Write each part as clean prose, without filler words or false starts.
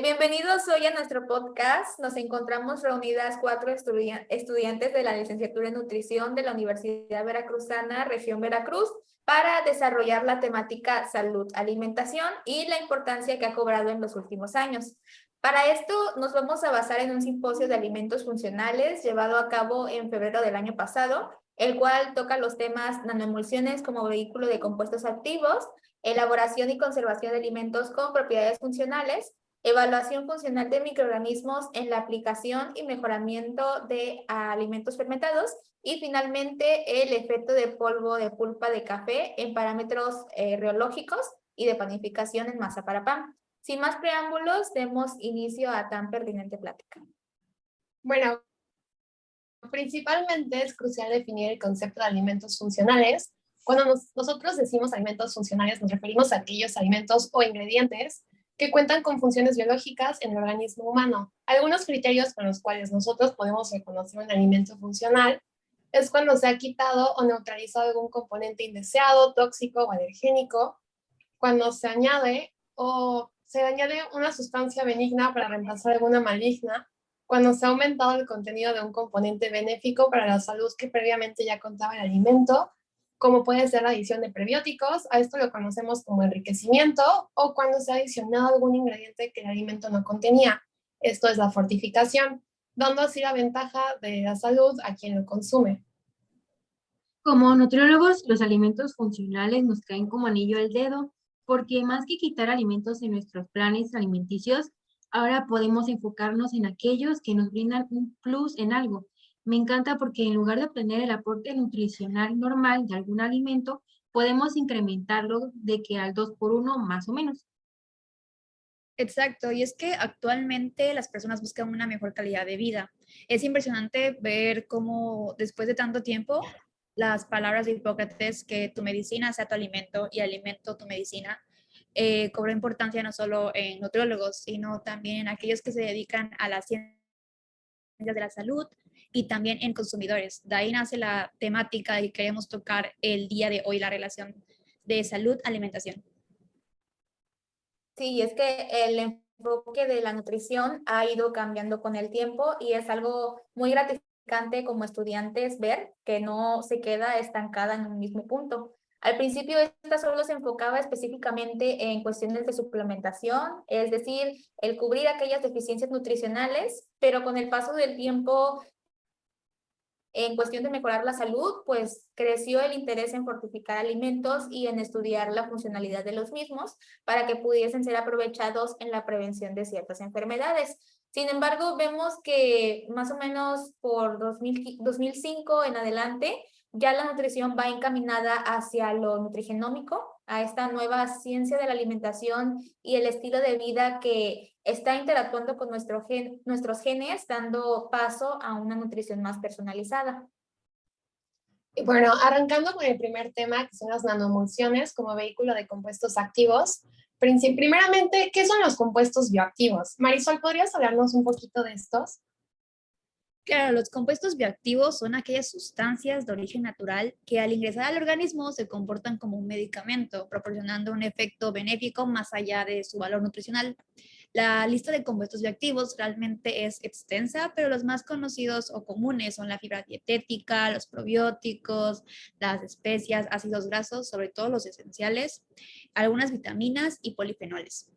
Bienvenidos hoy a nuestro podcast. Nos encontramos reunidas cuatro estudiantes de la licenciatura en nutrición de la Universidad Veracruzana, región Veracruz, para desarrollar la temática salud, alimentación y la importancia que ha cobrado en los últimos años. Para esto nos vamos a basar en un simposio de alimentos funcionales llevado a cabo en febrero del año pasado, el cual toca los temas nanoemulsiones como vehículo de compuestos activos, elaboración y conservación de alimentos con propiedades funcionales, evaluación funcional de microorganismos en la aplicación y mejoramiento de alimentos fermentados y finalmente el efecto de polvo de pulpa de café en parámetros reológicos y de panificación en masa para pan. Sin más preámbulos, demos inicio a tan pertinente plática. Bueno, principalmente es crucial definir el concepto de alimentos funcionales. Cuando nosotros decimos alimentos funcionales, nos referimos a aquellos alimentos o ingredientes que cuentan con funciones biológicas en el organismo humano. Algunos criterios con los cuales nosotros podemos reconocer un alimento funcional es cuando se ha quitado o neutralizado algún componente indeseado, tóxico o alergénico, cuando se añade una sustancia benigna para reemplazar alguna maligna, cuando se ha aumentado el contenido de un componente benéfico para la salud que previamente ya contaba el alimento, como puede ser la adición de prebióticos, a esto lo conocemos como enriquecimiento, o cuando se ha adicionado algún ingrediente que el alimento no contenía. Esto es la fortificación, dando así la ventaja de la salud a quien lo consume. Como nutriólogos, los alimentos funcionales nos caen como anillo al dedo, porque más que quitar alimentos de nuestros planes alimenticios, ahora podemos enfocarnos en aquellos que nos brindan un plus en algo. Me encanta porque en lugar de obtener el aporte nutricional normal de algún alimento, podemos incrementarlo de que al 2 por 1 más o menos. Exacto, y es que actualmente las personas buscan una mejor calidad de vida. Es impresionante ver cómo después de tanto tiempo las palabras de Hipócrates, que tu medicina sea tu alimento y alimento tu medicina, cobró importancia no solo en nutriólogos, sino también en aquellos que se dedican a las ciencias de la salud y también en consumidores. De ahí nace la temática que queremos tocar el día de hoy, la relación de salud-alimentación. Sí, es que el enfoque de la nutrición ha ido cambiando con el tiempo y es algo muy gratificante como estudiantes ver que no se queda estancada en un mismo punto. Al principio esta solo se enfocaba específicamente en cuestiones de suplementación, es decir, el cubrir aquellas deficiencias nutricionales, pero con el paso del tiempo en cuestión de mejorar la salud, pues creció el interés en fortificar alimentos y en estudiar la funcionalidad de los mismos para que pudiesen ser aprovechados en la prevención de ciertas enfermedades. Sin embargo, vemos que más o menos por 2005 en adelante, ya la nutrición va encaminada hacia lo nutrigenómico, a esta nueva ciencia de la alimentación y el estilo de vida que está interactuando con nuestros genes, dando paso a una nutrición más personalizada. Y bueno, arrancando con el primer tema, que son las nanoemulsiones como vehículo de compuestos activos. Primeramente, ¿qué son los compuestos bioactivos? Marisol, ¿podrías hablarnos un poquito de estos? Claro, los compuestos bioactivos son aquellas sustancias de origen natural que al ingresar al organismo se comportan como un medicamento, proporcionando un efecto benéfico más allá de su valor nutricional. La lista de compuestos bioactivos realmente es extensa, pero los más conocidos o comunes son la fibra dietética, los probióticos, las especias, ácidos grasos, sobre todo los esenciales, algunas vitaminas y polifenoles.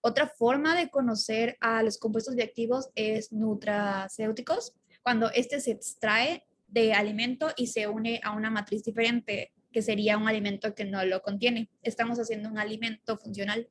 Otra forma de conocer a los compuestos bioactivos es nutracéuticos, cuando este se extrae de alimento y se une a una matriz diferente, que sería un alimento que no lo contiene. Estamos haciendo un alimento funcional.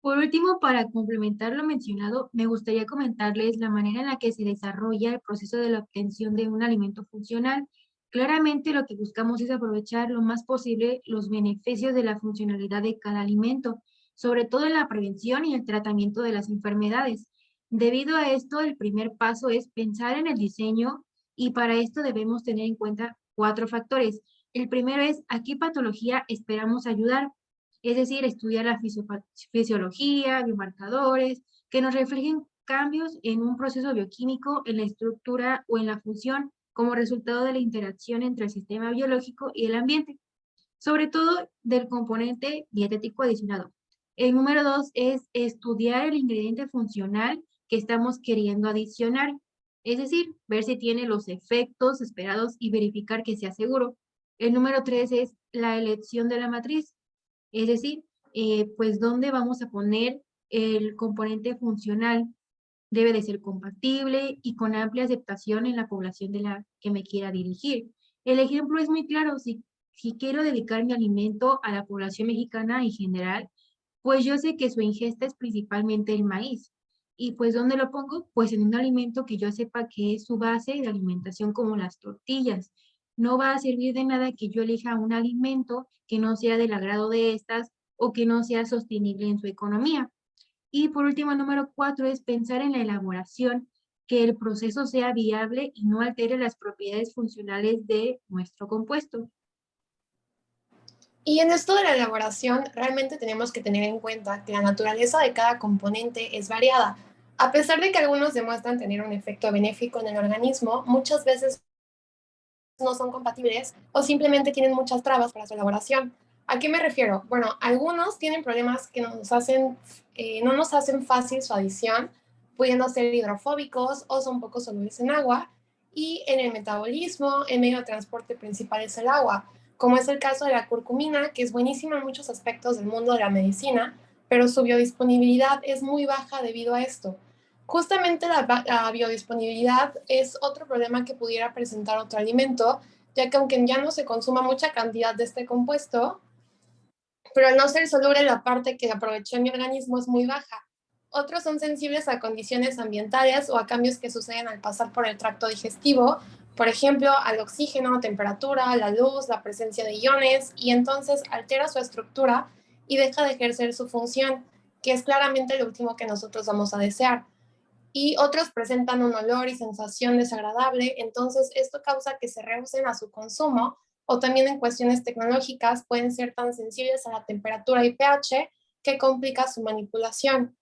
Por último, para complementar lo mencionado, me gustaría comentarles la manera en la que se desarrolla el proceso de la obtención de un alimento funcional. Claramente lo que buscamos es aprovechar lo más posible los beneficios de la funcionalidad de cada alimento, sobre todo en la prevención y el tratamiento de las enfermedades. Debido a esto, el primer paso es pensar en el diseño y para esto debemos tener en cuenta 4 factores. El primero es a qué patología esperamos ayudar, es decir, estudiar la fisiología, biomarcadores, que nos reflejen cambios en un proceso bioquímico, en la estructura o en la función como resultado de la interacción entre el sistema biológico y el ambiente, sobre todo del componente dietético adicionado. El número 2 es estudiar el ingrediente funcional que estamos queriendo adicionar, es decir, ver si tiene los efectos esperados y verificar que sea seguro. El número 3 es la elección de la matriz, es decir, pues dónde vamos a poner el componente funcional. Debe de ser compatible y con amplia aceptación en la población de la que me quiera dirigir. El ejemplo es muy claro, si quiero dedicar mi alimento a la población mexicana en general, pues yo sé que su ingesta es principalmente el maíz. ¿Y pues dónde lo pongo? Pues en un alimento que yo sepa que es su base de alimentación como las tortillas. No va a servir de nada que yo elija un alimento que no sea del agrado de estas o que no sea sostenible en su economía. Y por último, el número 4 es pensar en la elaboración, que el proceso sea viable y no altere las propiedades funcionales de nuestro compuesto. Y en esto de la elaboración, realmente tenemos que tener en cuenta que la naturaleza de cada componente es variada. A pesar de que algunos demuestran tener un efecto benéfico en el organismo, muchas veces no son compatibles o simplemente tienen muchas trabas para su elaboración. ¿A qué me refiero? Bueno, algunos tienen problemas que no nos hacen fácil su adición, pudiendo ser hidrofóbicos o son poco solubles en agua. Y en el metabolismo, el medio de transporte principal es el agua, como es el caso de la curcumina, que es buenísima en muchos aspectos del mundo de la medicina, pero su biodisponibilidad es muy baja debido a esto. Justamente la biodisponibilidad es otro problema que pudiera presentar otro alimento, ya que aunque ya no se consuma mucha cantidad de este compuesto, pero al no ser soluble la parte que aprovechó en mi organismo es muy baja. Otros son sensibles a condiciones ambientales o a cambios que suceden al pasar por el tracto digestivo, por ejemplo, al oxígeno, temperatura, la luz, la presencia de iones, y entonces altera su estructura y deja de ejercer su función, que es claramente lo último que nosotros vamos a desear. Y otros presentan un olor y sensación desagradable, entonces esto causa que se rehúsen a su consumo, o también en cuestiones tecnológicas pueden ser tan sensibles a la temperatura y pH que complica su manipulación.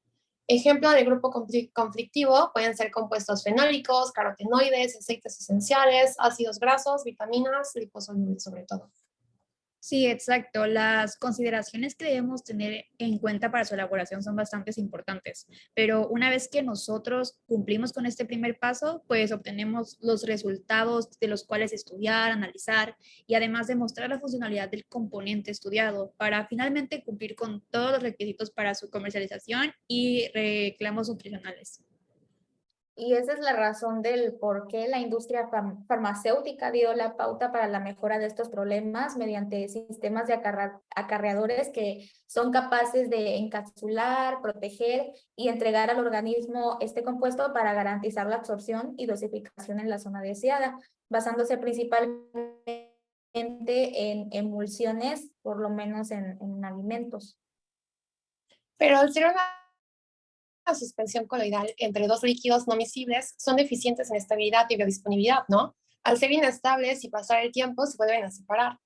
Ejemplo de grupo conflictivo pueden ser compuestos fenólicos, carotenoides, aceites esenciales, ácidos grasos, vitaminas, liposolubles sobre todo. Sí, exacto. Las consideraciones que debemos tener en cuenta para su elaboración son bastante importantes, pero una vez que nosotros cumplimos con este primer paso, pues obtenemos los resultados de los cuales estudiar, analizar y además demostrar la funcionalidad del componente estudiado para finalmente cumplir con todos los requisitos para su comercialización y reclamos nutricionales. Y esa es la razón del por qué la industria farmacéutica dio la pauta para la mejora de estos problemas mediante sistemas de acarreadores que son capaces de encapsular, proteger y entregar al organismo este compuesto para garantizar la absorción y dosificación en la zona deseada, basándose principalmente en emulsiones, por lo menos en alimentos. Pero al ser una suspensión coloidal entre dos líquidos no miscibles, son deficientes en estabilidad y biodisponibilidad, ¿no? Al ser inestables y pasar el tiempo, se vuelven a separar.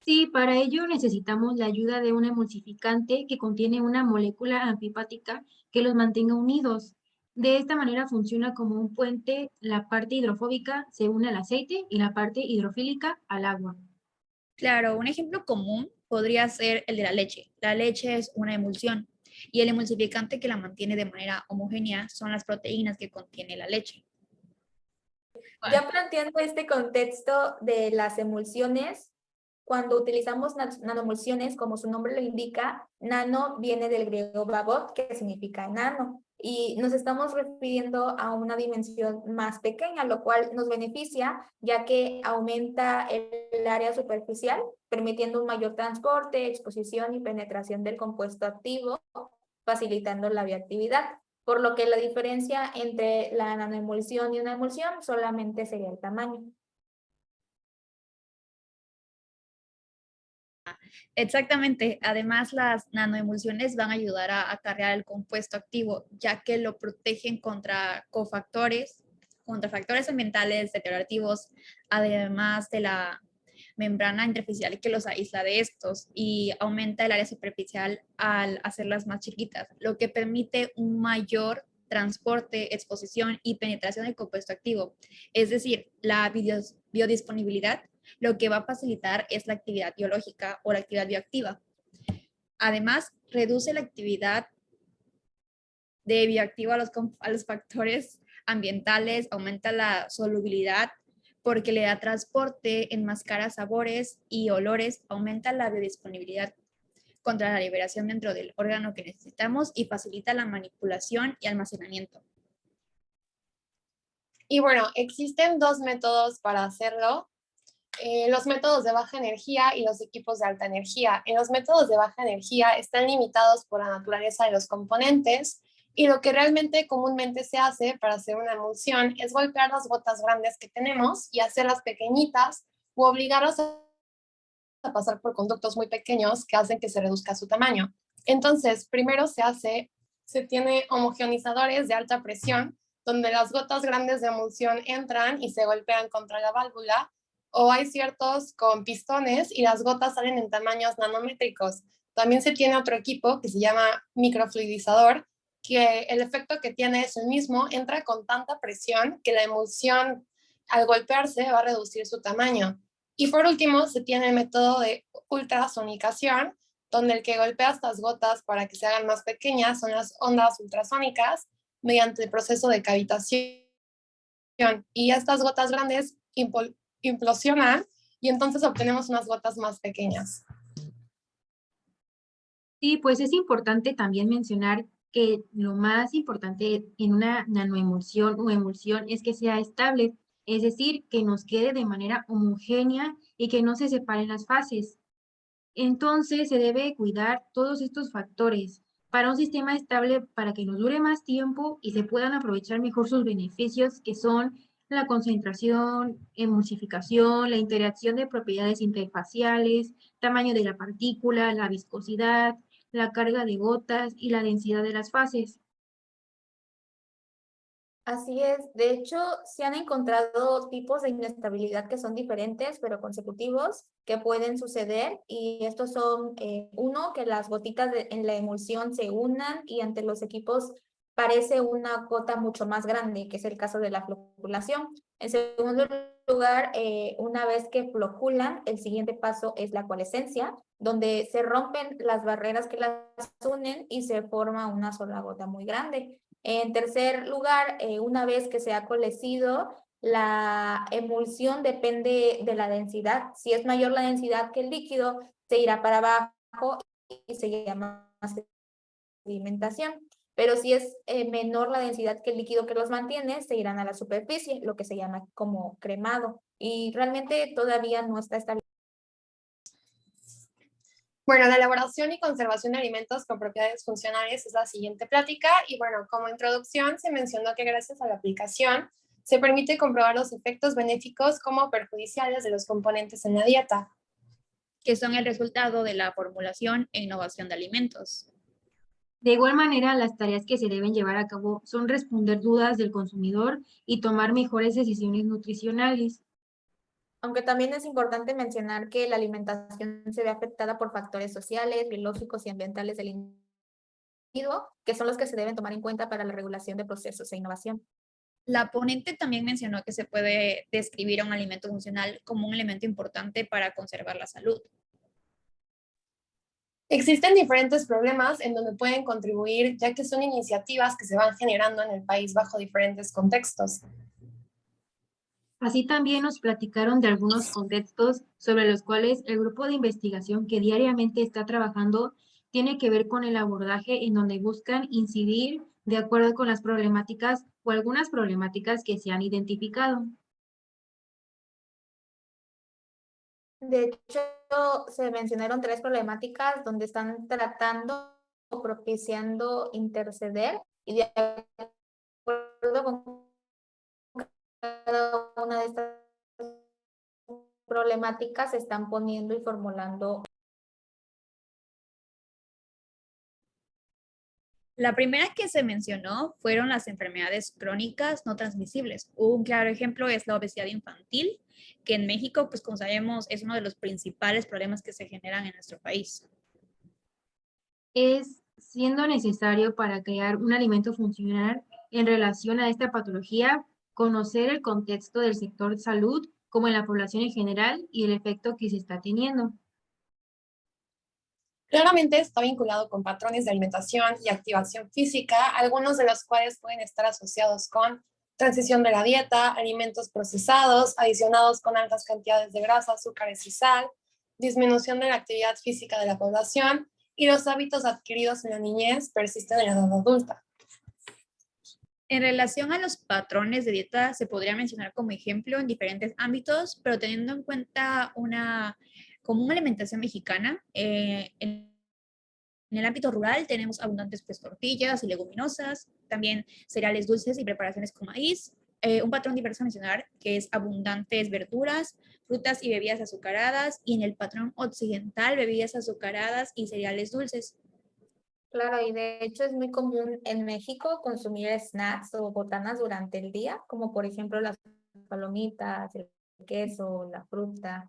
Sí, para ello necesitamos la ayuda de un emulsificante que contiene una molécula anfipática que los mantenga unidos. De esta manera funciona como un puente, la parte hidrofóbica se une al aceite y la parte hidrofílica al agua. Claro, un ejemplo común podría ser el de la leche. La leche es una emulsión y el emulsificante que la mantiene de manera homogénea son las proteínas que contiene la leche. Ya planteando este contexto de las emulsiones, cuando utilizamos nanoemulsiones, como su nombre lo indica, nano viene del griego babot, que significa enano, y nos estamos refiriendo a una dimensión más pequeña, lo cual nos beneficia, ya que aumenta el área superficial, permitiendo un mayor transporte, exposición y penetración del compuesto activo, facilitando la bioactividad, por lo que la diferencia entre la nanoemulsión y una emulsión solamente sería el tamaño. Exactamente. Además, las nanoemulsiones van a ayudar a acarrear el compuesto activo, ya que lo protegen contra factores ambientales deteriorativos, además de la membrana intersticial que los aísla de estos y aumenta el área superficial al hacerlas más chiquitas, lo que permite un mayor transporte, exposición y penetración del compuesto activo. Es decir, la biodisponibilidad lo que va a facilitar es la actividad biológica o la actividad bioactiva. Además, reduce la actividad de bioactivo a los factores ambientales, aumenta la solubilidad porque le da transporte, enmascara sabores y olores, aumenta la biodisponibilidad contra la liberación dentro del órgano que necesitamos y facilita la manipulación y almacenamiento. Y bueno, existen dos métodos para hacerlo. Los métodos de baja energía y los equipos de alta energía. En los métodos de baja energía están limitados por la naturaleza de los componentes y lo que realmente comúnmente se hace para hacer una emulsión es golpear las gotas grandes que tenemos y hacerlas pequeñitas o obligarlas a pasar por conductos muy pequeños que hacen que se reduzca su tamaño. Entonces, primero se tiene homogeneizadores de alta presión, donde las gotas grandes de emulsión entran y se golpean contra la válvula, o hay ciertos con pistones y las gotas salen en tamaños nanométricos. También se tiene otro equipo que se llama microfluidizador, que el efecto que tiene es el mismo, entra con tanta presión que la emulsión al golpearse va a reducir su tamaño. Y por último, se tiene el método de ultrasonicación, donde el que golpea estas gotas para que se hagan más pequeñas son las ondas ultrasónicas mediante el proceso de cavitación. Y estas gotas grandes implosionan y entonces obtenemos unas gotas más pequeñas. Sí, pues es importante también mencionar que lo más importante en una nanoemulsión o emulsión es que sea estable, es decir, que nos quede de manera homogénea y que no se separen las fases. Entonces se debe cuidar todos estos factores para un sistema estable para que nos dure más tiempo y se puedan aprovechar mejor sus beneficios, que son la concentración, emulsificación, la interacción de propiedades interfaciales, tamaño de la partícula, la viscosidad, la carga de gotas y la densidad de las fases. Así es. De hecho, se han encontrado tipos de inestabilidad que son diferentes, pero consecutivos, que pueden suceder. Y estos son, uno, que las gotitas en la emulsión se unan y ante los equipos parece una gota mucho más grande, que es el caso de la floculación. En segundo lugar, una vez que floculan, el siguiente paso es la coalescencia, donde se rompen las barreras que las unen y se forma una sola gota muy grande. En tercer lugar, una vez que se ha coalescido, la emulsión depende de la densidad. Si es mayor la densidad que el líquido, se irá para abajo y se llama sedimentación. Pero si es menor la densidad que el líquido que los mantiene, se irán a la superficie, lo que se llama como cremado. Y realmente todavía no está establecido. Bueno, la elaboración y conservación de alimentos con propiedades funcionales es la siguiente plática y bueno, como introducción se mencionó que gracias a la aplicación se permite comprobar los efectos benéficos como perjudiciales de los componentes en la dieta, que son el resultado de la formulación e innovación de alimentos. De igual manera, las tareas que se deben llevar a cabo son responder dudas del consumidor y tomar mejores decisiones nutricionales. Aunque también es importante mencionar que la alimentación se ve afectada por factores sociales, biológicos y ambientales del individuo, que son los que se deben tomar en cuenta para la regulación de procesos e innovación. La ponente también mencionó que se puede describir a un alimento funcional como un elemento importante para conservar la salud. Existen diferentes problemas en donde pueden contribuir, ya que son iniciativas que se van generando en el país bajo diferentes contextos. Así también nos platicaron de algunos contextos sobre los cuales el grupo de investigación que diariamente está trabajando tiene que ver con el abordaje en donde buscan incidir de acuerdo con las problemáticas o algunas problemáticas que se han identificado. De hecho, se mencionaron 3 problemáticas donde están tratando o propiciando interceder y de acuerdo con cada una de estas problemáticas se están poniendo y formulando. La primera que se mencionó fueron las enfermedades crónicas no transmisibles. Un claro ejemplo es la obesidad infantil, que en México, pues como sabemos, es uno de los principales problemas que se generan en nuestro país. Es siendo necesario para crear un alimento funcional en relación a esta patología, conocer el contexto del sector salud como en la población en general y el efecto que se está teniendo. Claramente está vinculado con patrones de alimentación y activación física, algunos de los cuales pueden estar asociados con transición de la dieta, alimentos procesados, adicionados con altas cantidades de grasa, azúcares y sal, disminución de la actividad física de la población y los hábitos adquiridos en la niñez persisten en la edad adulta. En relación a los patrones de dieta, se podría mencionar como ejemplo en diferentes ámbitos, pero teniendo en cuenta una común alimentación mexicana, en el ámbito rural tenemos abundantes pues, tortillas y leguminosas, también cereales dulces y preparaciones con maíz. Un patrón diverso a mencionar que es abundantes verduras, frutas y bebidas azucaradas, y en el patrón occidental bebidas azucaradas y cereales dulces. Claro, y de hecho es muy común en México consumir snacks o botanas durante el día, como por ejemplo las palomitas, el queso, la fruta.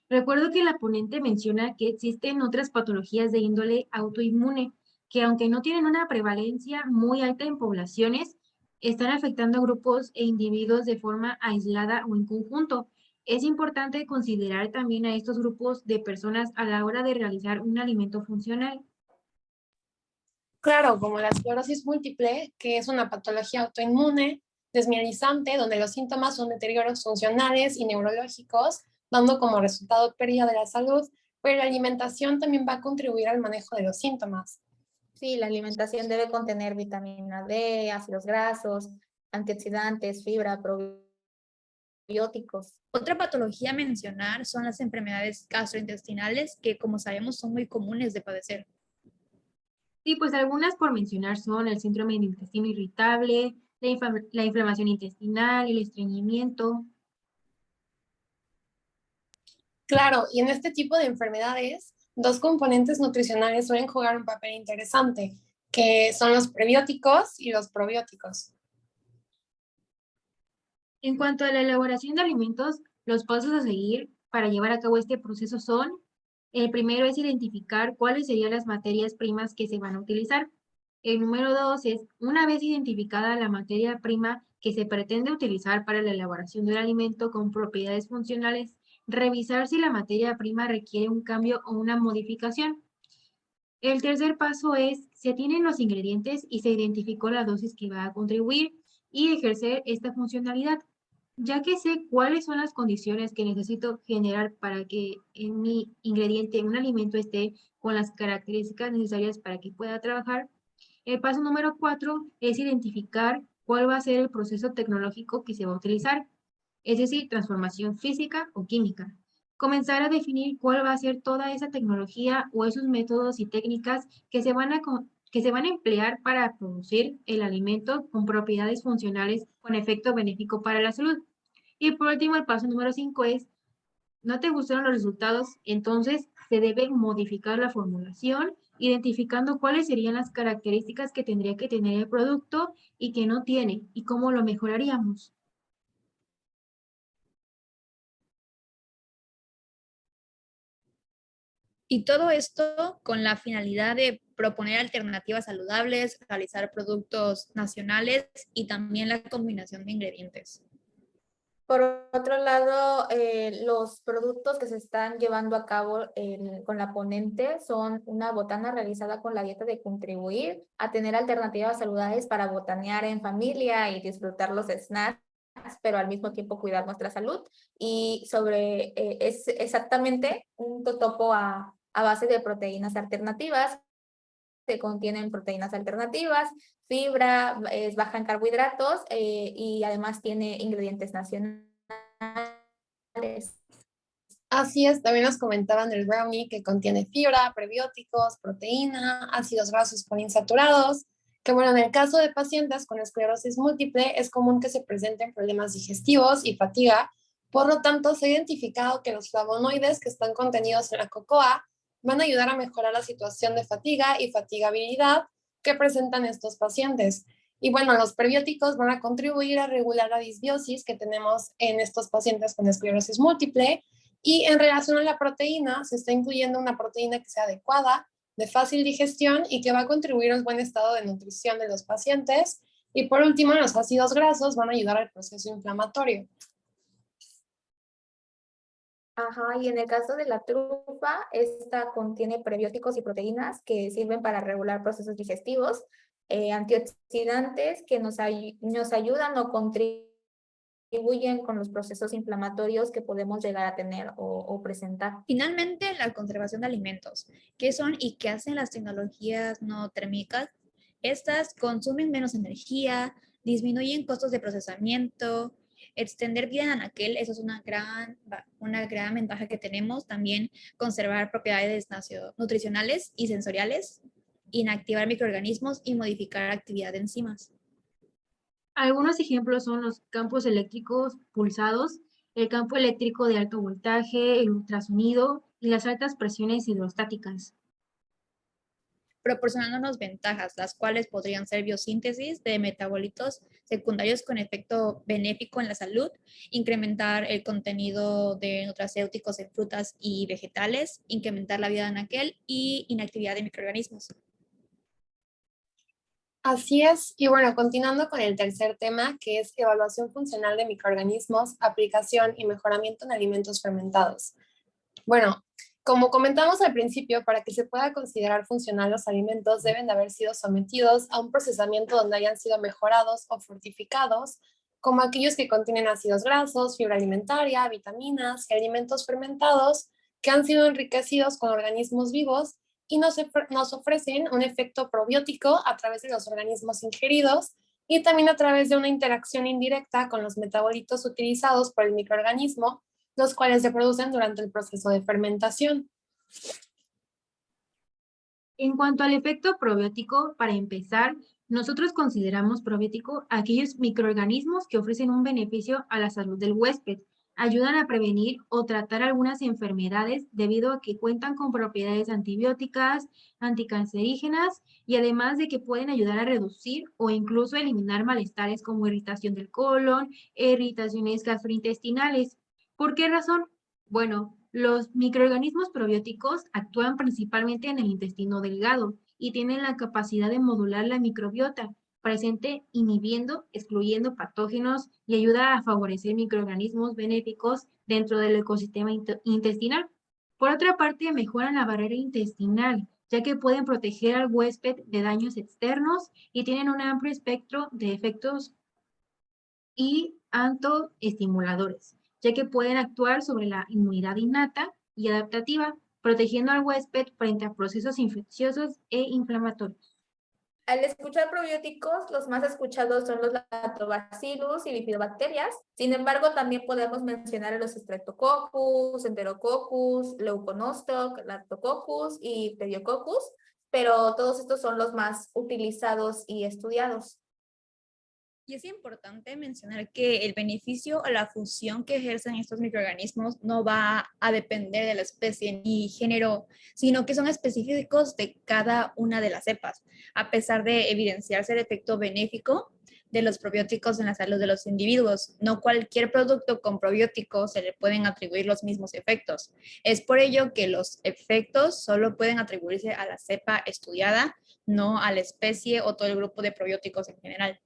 Recuerdo que la ponente menciona que existen otras patologías de índole autoinmune que, aunque no tienen una prevalencia muy alta en poblaciones, están afectando a grupos e individuos de forma aislada o en conjunto. Es importante considerar también a estos grupos de personas a la hora de realizar un alimento funcional. Claro, como la esclerosis múltiple, que es una patología autoinmune desmielizante, donde los síntomas son deterioros funcionales y neurológicos, dando como resultado pérdida de la salud, pero la alimentación también va a contribuir al manejo de los síntomas. Sí, la alimentación debe contener vitamina D, ácidos grasos, antioxidantes, fibra, probióticos. Otra patología a mencionar son las enfermedades gastrointestinales, que como sabemos son muy comunes de padecer. Sí, pues algunas por mencionar son el síndrome del intestino irritable, la inflamación intestinal, el estreñimiento. Claro, y en este tipo de enfermedades, dos componentes nutricionales suelen jugar un papel interesante, que son los prebióticos y los probióticos. En cuanto a la elaboración de alimentos, los pasos a seguir para llevar a cabo este proceso son, el primero es identificar cuáles serían las materias primas que se van a utilizar. El número dos es, una vez identificada la materia prima que se pretende utilizar para la elaboración de un alimento con propiedades funcionales, revisar si la materia prima requiere un cambio o una modificación. El tercer paso es, se tienen los ingredientes y se identificó la dosis que va a contribuir y ejercer esta funcionalidad. Ya que sé cuáles son las condiciones que necesito generar para que en mi ingrediente, un alimento esté con las características necesarias para que pueda trabajar, el paso número 4 es identificar cuál va a ser el proceso tecnológico que se va a utilizar, es decir, transformación física o química. Comenzar a definir cuál va a ser toda esa tecnología o esos métodos y técnicas que se van a emplear para producir el alimento con propiedades funcionales con efecto benéfico para la salud. Y por último, el paso número 5 es, ¿no te gustaron los resultados? Entonces se debe modificar la formulación, identificando cuáles serían las características que tendría que tener el producto y que no tiene y cómo lo mejoraríamos. Y todo esto con la finalidad de proponer alternativas saludables, realizar productos nacionales y también la combinación de ingredientes. Por otro lado, los productos que se están llevando a cabo con la ponente son una botana realizada con la dieta de contribuir a tener alternativas saludables para botanear en familia y disfrutar los snacks, pero al mismo tiempo cuidar nuestra salud. Y es exactamente un totopo a base de proteínas alternativas, que contienen proteínas alternativas, fibra, es baja en carbohidratos y además tiene ingredientes nacionales. Así es, también nos comentaban el brownie que contiene fibra, prebióticos, proteína, ácidos grasos poliinsaturados, que bueno, en el caso de pacientes con esclerosis múltiple es común que se presenten problemas digestivos y fatiga, por lo tanto se ha identificado que los flavonoides que están contenidos en la cocoa van a ayudar a mejorar la situación de fatiga y fatigabilidad que presentan estos pacientes. Y bueno, los prebióticos van a contribuir a regular la disbiosis que tenemos en estos pacientes con esclerosis múltiple. Y en relación a la proteína, se está incluyendo una proteína que sea adecuada, de fácil digestión y que va a contribuir al buen estado de nutrición de los pacientes. Y por último, los ácidos grasos van a ayudar al proceso inflamatorio. Ajá, y en el caso de la trufa, esta contiene prebióticos y proteínas que sirven para regular procesos digestivos, antioxidantes que nos ayudan o contribuyen con los procesos inflamatorios que podemos llegar a tener o presentar. Finalmente, la conservación de alimentos. ¿Qué son y qué hacen las tecnologías no térmicas? Estas consumen menos energía, disminuyen costos de procesamiento, extender vida en anaquel, eso es una gran ventaja que tenemos. También conservar propiedades nutricionales y sensoriales, inactivar microorganismos y modificar actividad de enzimas. Algunos ejemplos son los campos eléctricos pulsados, el campo eléctrico de alto voltaje, el ultrasonido y las altas presiones hidrostáticas. Proporcionándonos ventajas, las cuales podrían ser biosíntesis de metabolitos secundarios con efecto benéfico en la salud, incrementar el contenido de nutracéuticos en frutas y vegetales, incrementar la vida en aquel y inactividad de microorganismos. Así es, y bueno, continuando con el tercer tema, que es evaluación funcional de microorganismos, aplicación y mejoramiento en alimentos fermentados. Bueno, como comentamos al principio, para que se pueda considerar funcional los alimentos deben de haber sido sometidos a un procesamiento donde hayan sido mejorados o fortificados, como aquellos que contienen ácidos grasos, fibra alimentaria, vitaminas y alimentos fermentados que han sido enriquecidos con organismos vivos y nos ofrecen un efecto probiótico a través de los organismos ingeridos y también a través de una interacción indirecta con los metabolitos utilizados por el microorganismo, los cuales se producen durante el proceso de fermentación. En cuanto al efecto probiótico, para empezar, nosotros consideramos probiótico aquellos microorganismos que ofrecen un beneficio a la salud del huésped, ayudan a prevenir o tratar algunas enfermedades debido a que cuentan con propiedades antibióticas, anticancerígenas y además de que pueden ayudar a reducir o incluso eliminar malestares como irritación del colon, irritaciones gastrointestinales. ¿Por qué razón? Bueno, los microorganismos probióticos actúan principalmente en el intestino delgado y tienen la capacidad de modular la microbiota presente, inhibiendo, excluyendo patógenos y ayuda a favorecer microorganismos benéficos dentro del ecosistema intestinal. Por otra parte, mejoran la barrera intestinal, ya que pueden proteger al huésped de daños externos y tienen un amplio espectro de efectos y antoestimuladores, ya que pueden actuar sobre la inmunidad innata y adaptativa, protegiendo al huésped frente a procesos infecciosos e inflamatorios. Al escuchar probióticos, los más escuchados son los lactobacillus y bifidobacterias. Sin embargo, también podemos mencionar a los streptococcus, enterococcus, leuconostoc, lactococcus y pediococcus, pero todos estos son los más utilizados y estudiados. Y es importante mencionar que el beneficio o la función que ejercen estos microorganismos no va a depender de la especie ni género, sino que son específicos de cada una de las cepas, a pesar de evidenciarse el efecto benéfico de los probióticos en la salud de los individuos. No cualquier producto con probióticos se le pueden atribuir los mismos efectos. Es por ello que los efectos solo pueden atribuirse a la cepa estudiada, no a la especie o todo el grupo de probióticos en general.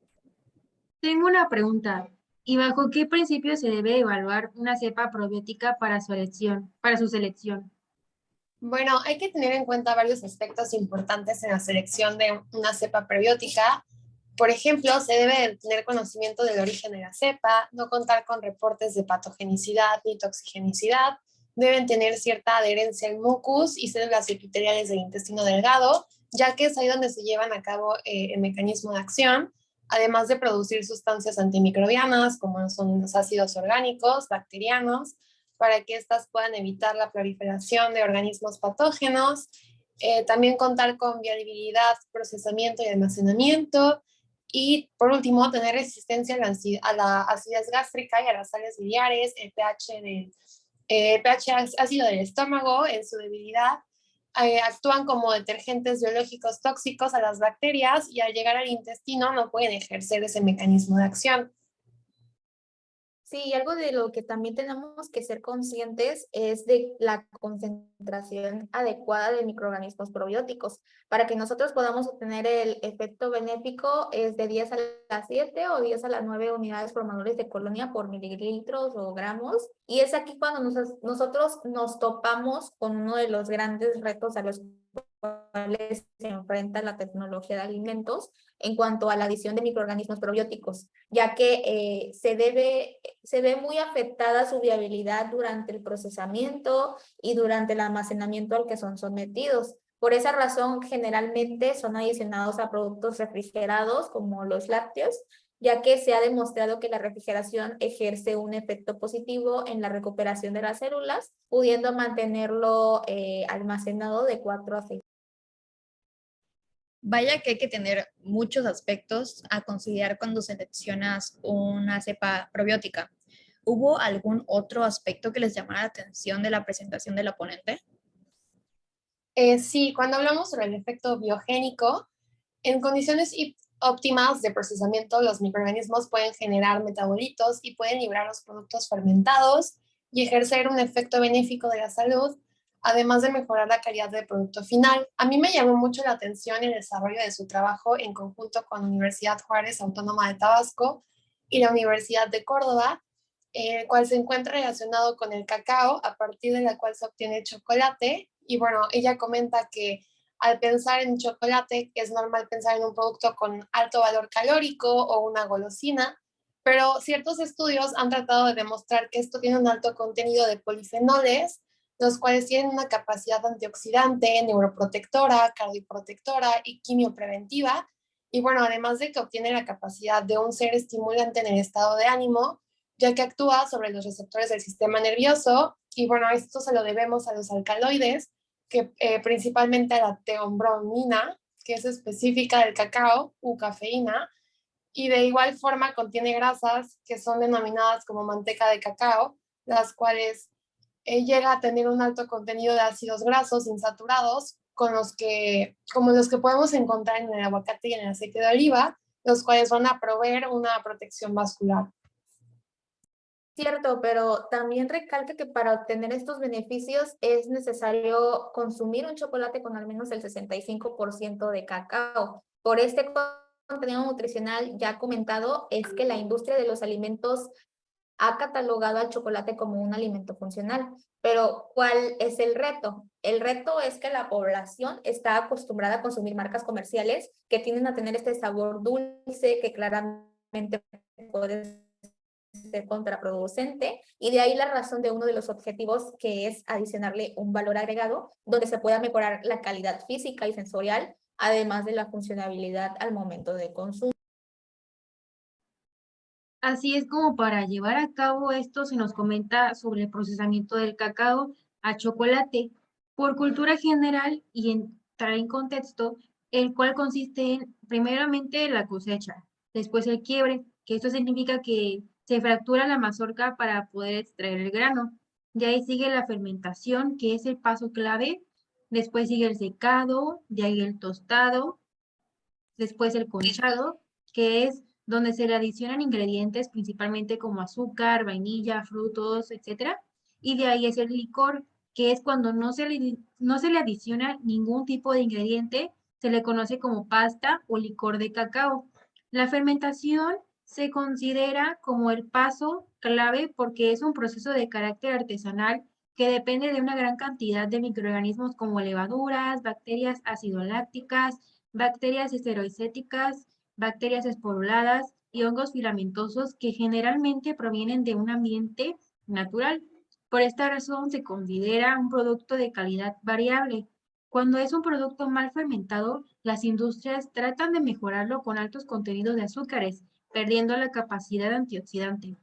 Tengo una pregunta. ¿Y bajo qué principio se debe evaluar una cepa probiótica para su elección, Bueno, hay que tener en cuenta varios aspectos importantes en la selección de una cepa prebiótica. Por ejemplo, se debe tener conocimiento del origen de la cepa, no contar con reportes de patogenicidad ni toxigenicidad, deben tener cierta adherencia al mucus y células epiteliales del intestino delgado, ya que es ahí donde se llevan a cabo el mecanismo de acción, además de producir sustancias antimicrobianas como son los ácidos orgánicos, bacterianos, para que éstas puedan evitar la proliferación de organismos patógenos, también contar con viabilidad, procesamiento y almacenamiento, y por último, tener resistencia a la acidez gástrica y a las sales biliares, el pH ácido del estómago en su debilidad, actúan como detergentes biológicos tóxicos a las bacterias y al llegar al intestino no pueden ejercer ese mecanismo de acción. Sí, y algo de lo que también tenemos que ser conscientes es de la concentración adecuada de microorganismos probióticos. Para que nosotros podamos obtener el efecto benéfico es de 10 a la 7 o 10 a la 9 unidades formadores de colonia por mililitros o gramos. Y es aquí cuando nosotros nos topamos con uno de los grandes retos a los cuales se enfrenta la tecnología de alimentos en cuanto a la adición de microorganismos probióticos, ya que se ve muy afectada su viabilidad durante el procesamiento y durante el almacenamiento al que son sometidos. Por esa razón, generalmente son adicionados a productos refrigerados como los lácteos, ya que se ha demostrado que la refrigeración ejerce un efecto positivo en la recuperación de las células, pudiendo mantenerlo almacenado de 4 a 6. Vaya que hay que tener muchos aspectos a considerar cuando seleccionas una cepa probiótica. ¿Hubo algún otro aspecto que les llamara la atención de la presentación de la ponente? Sí, cuando hablamos sobre el efecto biogénico, en condiciones óptimas de procesamiento, los microorganismos pueden generar metabolitos y pueden librar los productos fermentados y ejercer un efecto benéfico de la salud, además de mejorar la calidad del producto final. A mí me llamó mucho la atención el desarrollo de su trabajo en conjunto con la Universidad Juárez Autónoma de Tabasco y la Universidad de Córdoba, el cual se encuentra relacionado con el cacao, a partir de la cual se obtiene chocolate. Y bueno, ella comenta que al pensar en chocolate es normal pensar en un producto con alto valor calórico o una golosina, pero ciertos estudios han tratado de demostrar que esto tiene un alto contenido de polifenoles, los cuales tienen una capacidad antioxidante, neuroprotectora, cardioprotectora y quimiopreventiva. Y bueno, además de que obtiene la capacidad de un ser estimulante en el estado de ánimo, ya que actúa sobre los receptores del sistema nervioso. Y bueno, esto se lo debemos a los alcaloides, que principalmente a la teobromina, que es específica del cacao, u cafeína, y de igual forma contiene grasas que son denominadas como manteca de cacao, las cuales llega a tener un alto contenido de ácidos grasos insaturados, como los que podemos encontrar en el aguacate y en el aceite de oliva, los cuales van a proveer una protección vascular. Cierto, pero también recalca que para obtener estos beneficios es necesario consumir un chocolate con al menos el 65% de cacao. Por este contenido nutricional ya comentado, es que la industria de los alimentos ha catalogado al chocolate como un alimento funcional. Pero, ¿cuál es el reto? El reto es que la población está acostumbrada a consumir marcas comerciales que tienden a tener este sabor dulce que claramente puede ser contraproducente, y de ahí la razón de uno de los objetivos, que es adicionarle un valor agregado donde se pueda mejorar la calidad física y sensorial, además de la funcionabilidad al momento de consumo. Así es como para llevar a cabo esto se nos comenta sobre el procesamiento del cacao a chocolate por cultura general y entrar en contexto, el cual consiste en primeramente la cosecha, después el quiebre, que esto significa que se fractura la mazorca para poder extraer el grano. De ahí sigue la fermentación, que es el paso clave, después sigue el secado, de ahí el tostado, después el conchado, que es donde se le adicionan ingredientes principalmente como azúcar, vainilla, frutos, etcétera. Y de ahí es el licor, que es cuando no se le adiciona ningún tipo de ingrediente, se le conoce como pasta o licor de cacao. La fermentación se considera como el paso clave porque es un proceso de carácter artesanal que depende de una gran cantidad de microorganismos como levaduras, bacterias acidolácticas, bacterias esteroicéticas, bacterias esporuladas y hongos filamentosos que generalmente provienen de un ambiente natural. Por esta razón se considera un producto de calidad variable. Cuando es un producto mal fermentado, las industrias tratan de mejorarlo con altos contenidos de azúcares, perdiendo la capacidad antioxidante.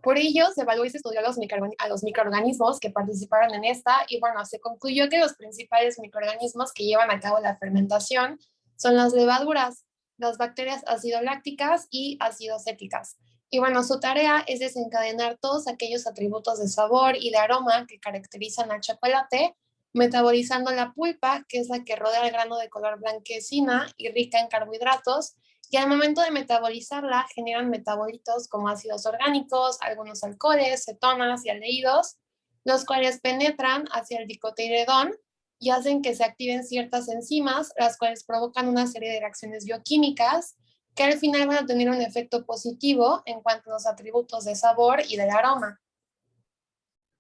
Por ello, se evaluó y se estudió a los microorganismos que participaron en esta y bueno, se concluyó que los principales microorganismos que llevan a cabo la fermentación son las levaduras, las bacterias acidolácticas y acidocéticas. Y bueno, su tarea es desencadenar todos aquellos atributos de sabor y de aroma que caracterizan al chocolate, metabolizando la pulpa, que es la que rodea el grano de color blanquecina y rica en carbohidratos, y al momento de metabolizarla generan metabolitos como ácidos orgánicos, algunos alcoholes, cetonas y aldehídos, los cuales penetran hacia el dicotiledón y hacen que se activen ciertas enzimas, las cuales provocan una serie de reacciones bioquímicas que al final van a tener un efecto positivo en cuanto a los atributos de sabor y del aroma.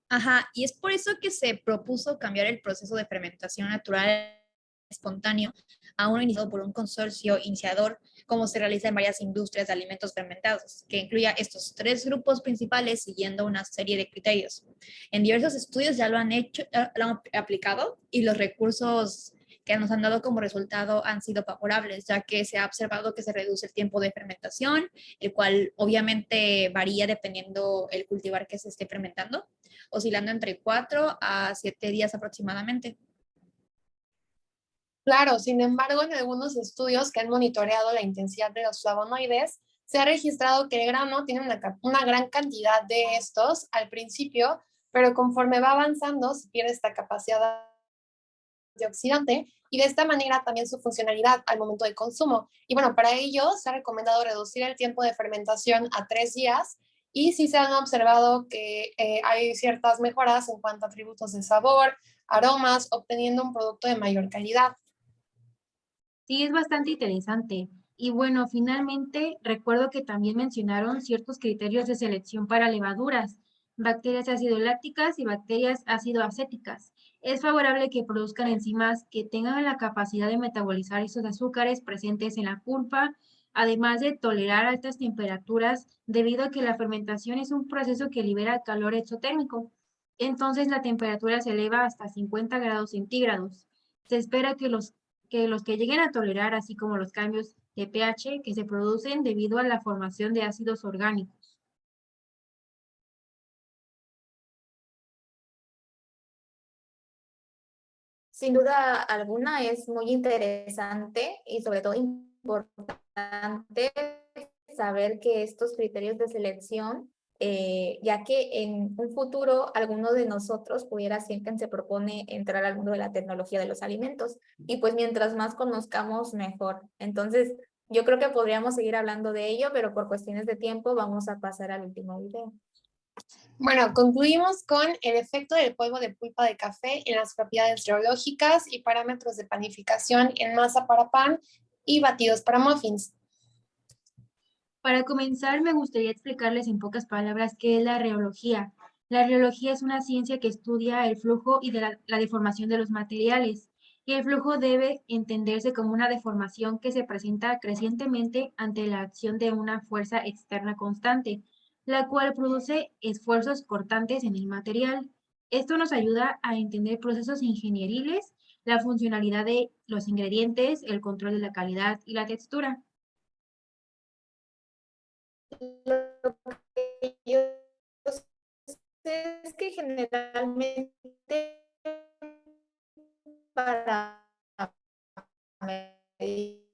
Ajá, y es por eso que se propuso cambiar el proceso de fermentación natural espontáneo a uno iniciado por un consorcio iniciador, como se realiza en varias industrias de alimentos fermentados, que incluya estos tres grupos principales siguiendo una serie de criterios. En diversos estudios ya lo han hecho, lo han aplicado y los recursos que nos han dado como resultado han sido favorables, ya que se ha observado que se reduce el tiempo de fermentación, el cual obviamente varía dependiendo el cultivar que se esté fermentando, oscilando entre 4 a 7 días aproximadamente. Claro, sin embargo, en algunos estudios que han monitoreado la intensidad de los flavonoides, se ha registrado que el grano tiene una gran cantidad de estos al principio, pero conforme va avanzando se pierde esta capacidad antioxidante y de esta manera también su funcionalidad al momento de consumo. Y bueno, para ello se ha recomendado reducir el tiempo de fermentación a 3 días y sí se han observado que hay ciertas mejoras en cuanto a atributos de sabor, aromas, obteniendo un producto de mayor calidad. Sí, es bastante interesante. Y bueno, finalmente recuerdo que también mencionaron ciertos criterios de selección para levaduras, bacterias ácido-lácticas y bacterias ácido-acéticas. Es favorable que produzcan enzimas que tengan la capacidad de metabolizar esos azúcares presentes en la pulpa, además de tolerar altas temperaturas, debido a que la fermentación es un proceso que libera calor exotérmico. Entonces la temperatura se eleva hasta 50 grados centígrados. Se espera que los que lleguen a tolerar, así como los cambios de pH que se producen debido a la formación de ácidos orgánicos. Sin duda alguna es muy interesante y sobre todo importante saber que estos criterios de selección, ya que en un futuro alguno de nosotros pudiera, siempre se propone entrar al mundo de la tecnología de los alimentos y pues mientras más conozcamos mejor. Entonces yo creo que podríamos seguir hablando de ello, pero por cuestiones de tiempo vamos a pasar al último video. Bueno, concluimos con el efecto del polvo de pulpa de café en las propiedades reológicas y parámetros de panificación en masa para pan y batidos para muffins. Para comenzar, me gustaría explicarles en pocas palabras qué es la reología. La reología es una ciencia que estudia el flujo y de la deformación de los materiales. Y el flujo debe entenderse como una deformación que se presenta crecientemente ante la acción de una fuerza externa constante, la cual produce esfuerzos cortantes en el material. Esto nos ayuda a entender procesos ingenieriles, la funcionalidad de los ingredientes, el control de la calidad y la textura. Lo que yo sé es que generalmente para medir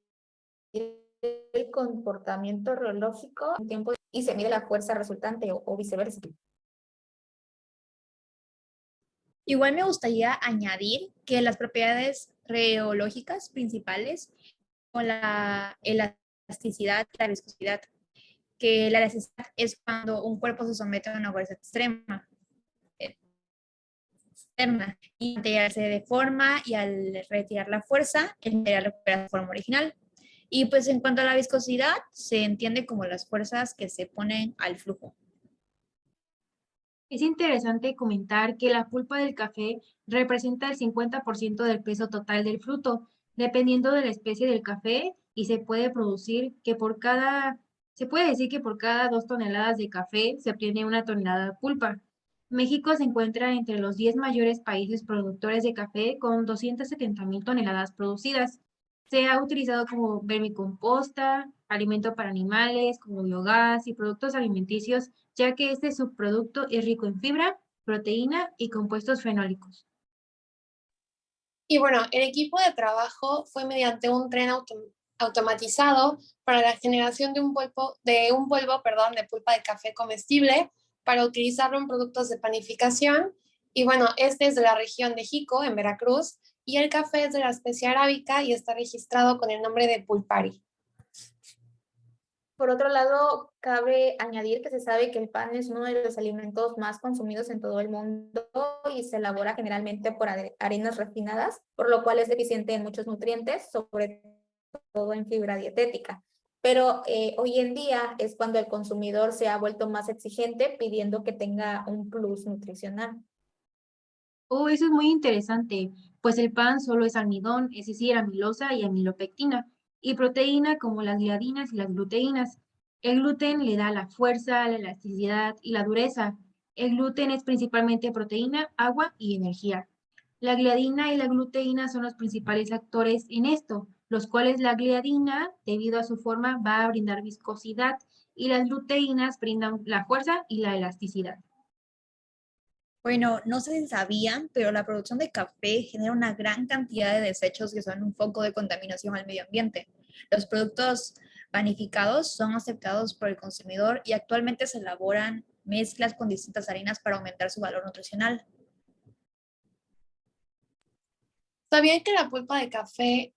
el comportamiento reológico en tiempo y se mide la fuerza resultante o viceversa. Igual me gustaría añadir que las propiedades reológicas principales son la elasticidad y la viscosidad, que la elasticidad es cuando un cuerpo se somete a una fuerza extrema, externa, y el material se deforma y al retirar la fuerza, el material recupera su forma original. Y pues en cuanto a la viscosidad, se entiende como las fuerzas que se ponen al flujo. Es interesante comentar que la pulpa del café representa el 50% del peso total del fruto, dependiendo de la especie del café, y se puede decir que por cada 2 toneladas de café se obtiene 1 tonelada de pulpa. México se encuentra entre los 10 mayores países productores de café con 270,000 toneladas producidas. Se ha utilizado como vermicomposta, alimento para animales, como biogás y productos alimenticios, ya que este subproducto es rico en fibra, proteína y compuestos fenólicos. Y bueno, el equipo de trabajo fue mediante un tren automatizado para la generación de un polvo, de pulpa de café comestible para utilizarlo en productos de panificación. Y bueno, este es de la región de Jico, en Veracruz, y el café es de la especie arábica y está registrado con el nombre de Pulpari. Por otro lado, cabe añadir que se sabe que el pan es uno de los alimentos más consumidos en todo el mundo y se elabora generalmente por harinas refinadas, por lo cual es deficiente en muchos nutrientes, sobre todo en fibra dietética. Pero hoy en día es cuando el consumidor se ha vuelto más exigente pidiendo que tenga un plus nutricional. Oh, eso es muy interesante, pues el pan solo es almidón, es decir, amilosa y amilopectina, y proteína como las gliadinas y las gluteínas. El gluten le da la fuerza, la elasticidad y la dureza. El gluten es principalmente proteína, agua y energía. La gliadina y la gluteína son los principales actores en esto, los cuales la gliadina, debido a su forma, va a brindar viscosidad y las gluteínas brindan la fuerza y la elasticidad. Bueno, no sé si sabían, pero la producción de café genera una gran cantidad de desechos que son un foco de contaminación al medio ambiente. Los productos panificados son aceptados por el consumidor y actualmente se elaboran mezclas con distintas harinas para aumentar su valor nutricional. ¿Sabían que la pulpa de café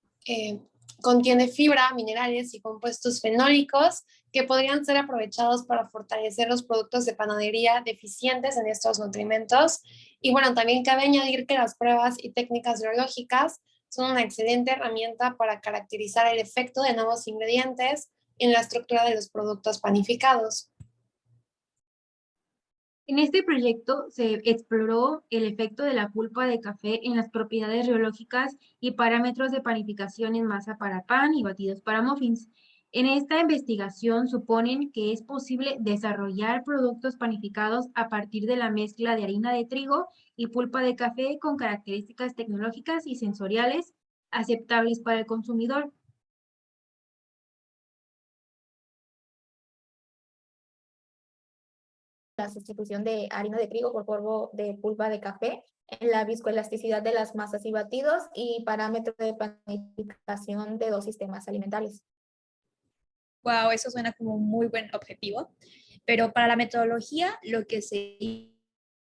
contiene fibra, minerales y compuestos fenólicos que podrían ser aprovechados para fortalecer los productos de panadería deficientes en estos nutrimentos? Y bueno, también cabe añadir que las pruebas y técnicas biológicas son una excelente herramienta para caracterizar el efecto de nuevos ingredientes en la estructura de los productos panificados. En este proyecto se exploró el efecto de la pulpa de café en las propiedades reológicas y parámetros de panificación en masa para pan y batidos para muffins. En esta investigación suponen que es posible desarrollar productos panificados a partir de la mezcla de harina de trigo y pulpa de café con características tecnológicas y sensoriales aceptables para el consumidor. La sustitución de harina de trigo por polvo de pulpa de café, en la viscoelasticidad de las masas y batidos y parámetros de panificación de dos sistemas alimentarios. Wow, eso suena como un muy buen objetivo. Pero para la metodología, lo que se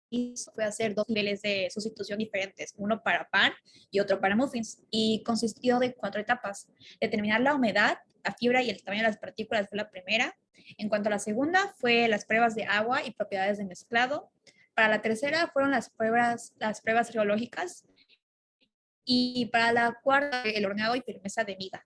hizo fue hacer dos niveles de sustitución diferentes, uno para pan y otro para muffins, y consistió de 4 etapas. Determinar la humedad, la fibra y el tamaño de las partículas fue la primera. En cuanto a la segunda, fue las pruebas de agua y propiedades de mezclado. Para la tercera fueron las pruebas geológicas. Y para la cuarta, el horneado y firmeza de miga.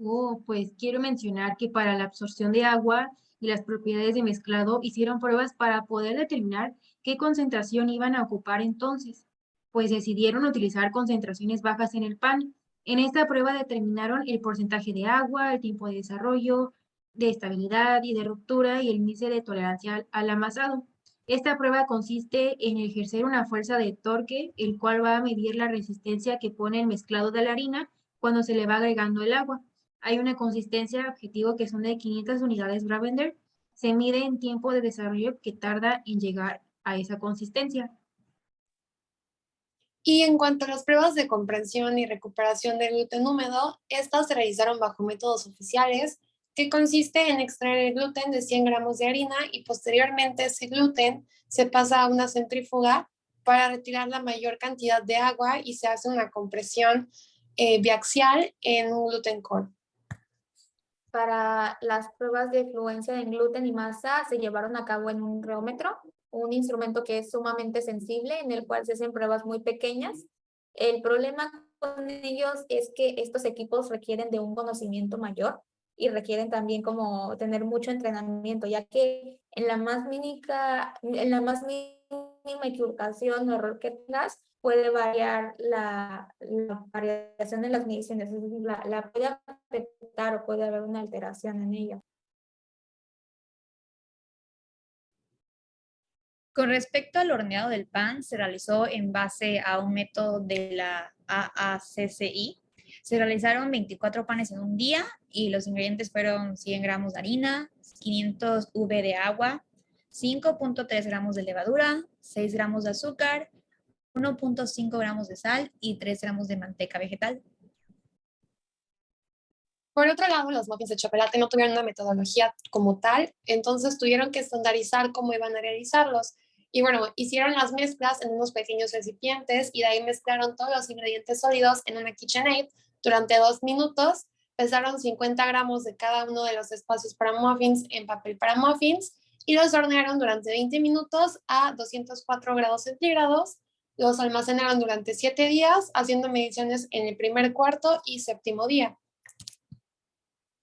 Oh, pues quiero mencionar que para la absorción de agua y las propiedades de mezclado hicieron pruebas para poder determinar qué concentración iban a ocupar entonces, pues decidieron utilizar concentraciones bajas en el pan. En esta prueba determinaron el porcentaje de agua, el tiempo de desarrollo, de estabilidad y de ruptura y el índice de tolerancia al amasado. Esta prueba consiste en ejercer una fuerza de torque, el cual va a medir la resistencia que pone el mezclado de la harina cuando se le va agregando el agua. Hay una consistencia objetivo que son de 500 unidades Gravender. Se mide en tiempo de desarrollo que tarda en llegar a esa consistencia. Y en cuanto a las pruebas de comprensión y recuperación del gluten húmedo, estas se realizaron bajo métodos oficiales, que consiste en extraer el gluten de 100 gramos de harina y posteriormente ese gluten se pasa a una centrífuga para retirar la mayor cantidad de agua y se hace una compresión biaxial en un gluten core. Para las pruebas de fluencia en gluten y masa se llevaron a cabo en un reómetro, un instrumento que es sumamente sensible, en el cual se hacen pruebas muy pequeñas. El problema con ellos es que estos equipos requieren de un conocimiento mayor y requieren también como tener mucho entrenamiento, ya que en la más mínima equivocación o error que tengas, puede variar la variación de las mediciones, es decir, la puede afectar o puede haber una alteración en ella. Con respecto al horneado del pan, se realizó en base a un método de la AACCI. Se realizaron 24 panes en un día y los ingredientes fueron 100 gramos de harina, 500 v de agua, 5.3 gramos de levadura, 6 gramos de azúcar, 1.5 gramos de sal y 3 gramos de manteca vegetal. Por otro lado, los muffins de chocolate no tuvieron una metodología como tal, entonces tuvieron que estandarizar cómo iban a realizarlos. Y bueno, hicieron las mezclas en unos pequeños recipientes y de ahí mezclaron todos los ingredientes sólidos en una KitchenAid durante 2 minutos, pesaron 50 gramos de cada uno de los espacios para muffins en papel para muffins y los hornearon durante 20 minutos a 204 grados centígrados. Los almacenaron durante 7 días, haciendo mediciones en el primer, cuarto y séptimo día.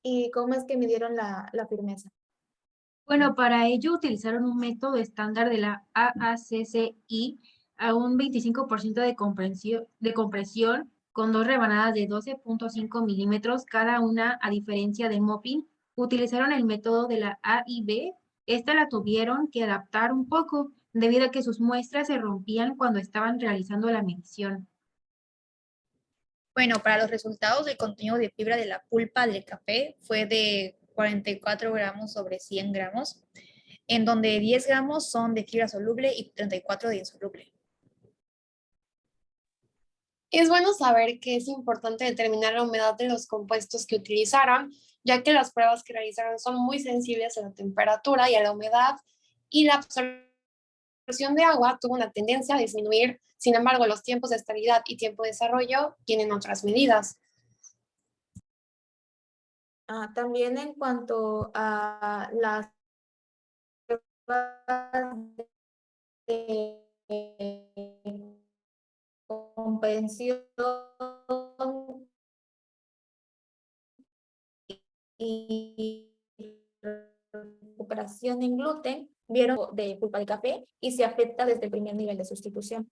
¿Y cómo es que midieron la firmeza? Bueno, para ello utilizaron un método estándar de la AACCI a un 25% de compresión con 2 rebanadas de 12.5 milímetros cada una, a diferencia del muffin. Utilizaron el método de la AIB. Esta la tuvieron que adaptar un poco debido a que sus muestras se rompían cuando estaban realizando la medición. Bueno, para los resultados, el contenido de fibra de la pulpa del café fue de 44 gramos sobre 100 gramos, en donde 10 gramos son de fibra soluble y 34 de insoluble. Es bueno saber que es importante determinar la humedad de los compuestos que utilizaron, ya que las pruebas que realizaron son muy sensibles a la temperatura y a la humedad, y la absorción de agua tuvo una tendencia a disminuir. Sin embargo, los tiempos de estabilidad y tiempo de desarrollo tienen otras medidas. También en cuanto a las pruebas de comprensión y recuperación en gluten, vieron de pulpa de café y se afecta desde el primer nivel de sustitución.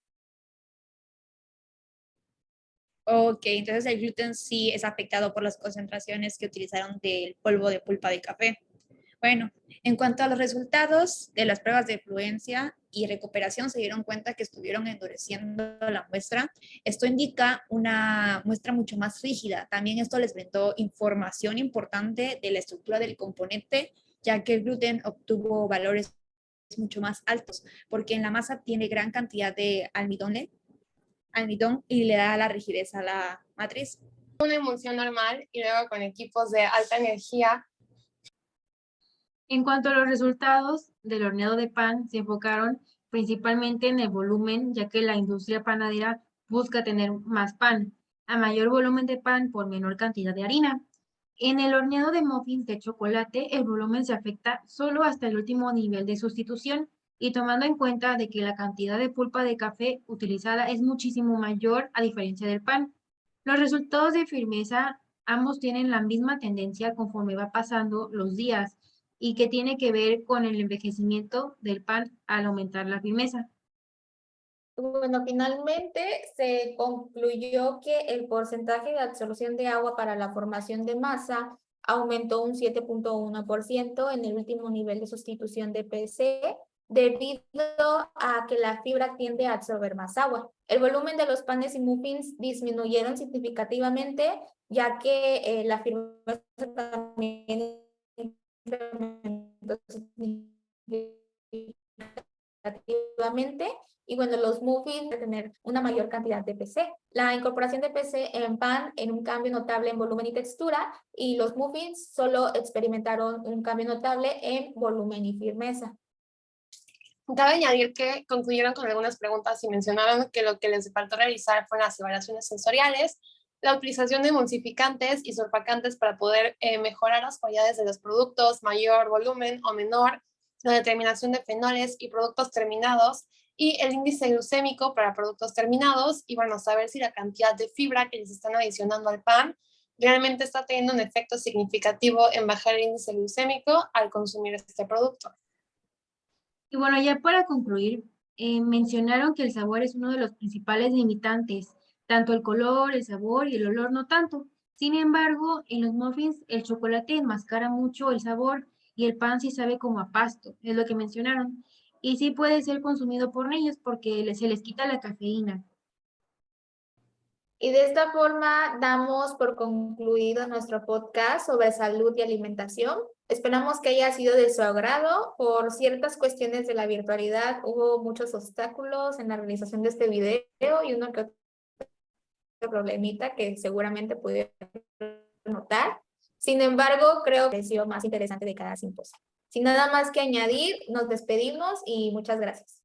Ok, entonces el gluten sí es afectado por las concentraciones que utilizaron del polvo de pulpa de café. Bueno, en cuanto a los resultados de las pruebas de fluencia y recuperación, se dieron cuenta que estuvieron endureciendo la muestra. Esto indica una muestra mucho más rígida. También esto les brindó información importante de la estructura del componente, ya que el gluten obtuvo valores mucho más altos, porque en la masa tiene gran cantidad de almidón y le da la rigidez a la matriz. Una emulsión normal y luego con equipos de alta energía. En cuanto a los resultados del horneado de pan, se enfocaron principalmente en el volumen, ya que la industria panadera busca tener más pan, a mayor volumen de pan por menor cantidad de harina. En el horneado de muffins de chocolate, el volumen se afecta solo hasta el último nivel de sustitución, y tomando en cuenta de que la cantidad de pulpa de café utilizada es muchísimo mayor a diferencia del pan. Los resultados de firmeza ambos tienen la misma tendencia conforme va pasando los días, y que tiene que ver con el envejecimiento del pan al aumentar la firmeza. Bueno, finalmente se concluyó que el porcentaje de absorción de agua para la formación de masa aumentó un 7.1% en el último nivel de sustitución de PC debido a que la fibra tiende a absorber más agua. El volumen de los panes y muffins disminuyeron significativamente, ya que la firmeza también incrementó significativamente. Y bueno, los muffins de tener una mayor cantidad de PC. La incorporación de PC en pan en un cambio notable en volumen y textura, y los muffins solo experimentaron un cambio notable en volumen y firmeza. Cabe añadir que concluyeron con algunas preguntas y mencionaron que lo que les faltó realizar fueron las evaluaciones sensoriales, la utilización de emulsificantes y surfacantes para poder mejorar las cualidades de los productos, mayor volumen o menor, la determinación de fenoles y productos terminados, y el índice glucémico para productos terminados, y bueno, saber si la cantidad de fibra que les están adicionando al pan realmente está teniendo un efecto significativo en bajar el índice glucémico al consumir este producto. Y bueno, ya para concluir, mencionaron que el sabor es uno de los principales limitantes, tanto el color, el sabor y el olor no tanto. Sin embargo, en los muffins el chocolate enmascara mucho el sabor y el pan sí sabe como a pasto, es lo que mencionaron. Y sí puede ser consumido por niños porque se les quita la cafeína. Y de esta forma damos por concluido nuestro podcast sobre salud y alimentación. Esperamos que haya sido de su agrado. Por ciertas cuestiones de la virtualidad hubo muchos obstáculos en la realización de este video y uno que otro problemita que seguramente pudieron notar. Sin embargo, creo que ha sido más interesante de cada simposio. Sin nada más que añadir, nos despedimos y muchas gracias.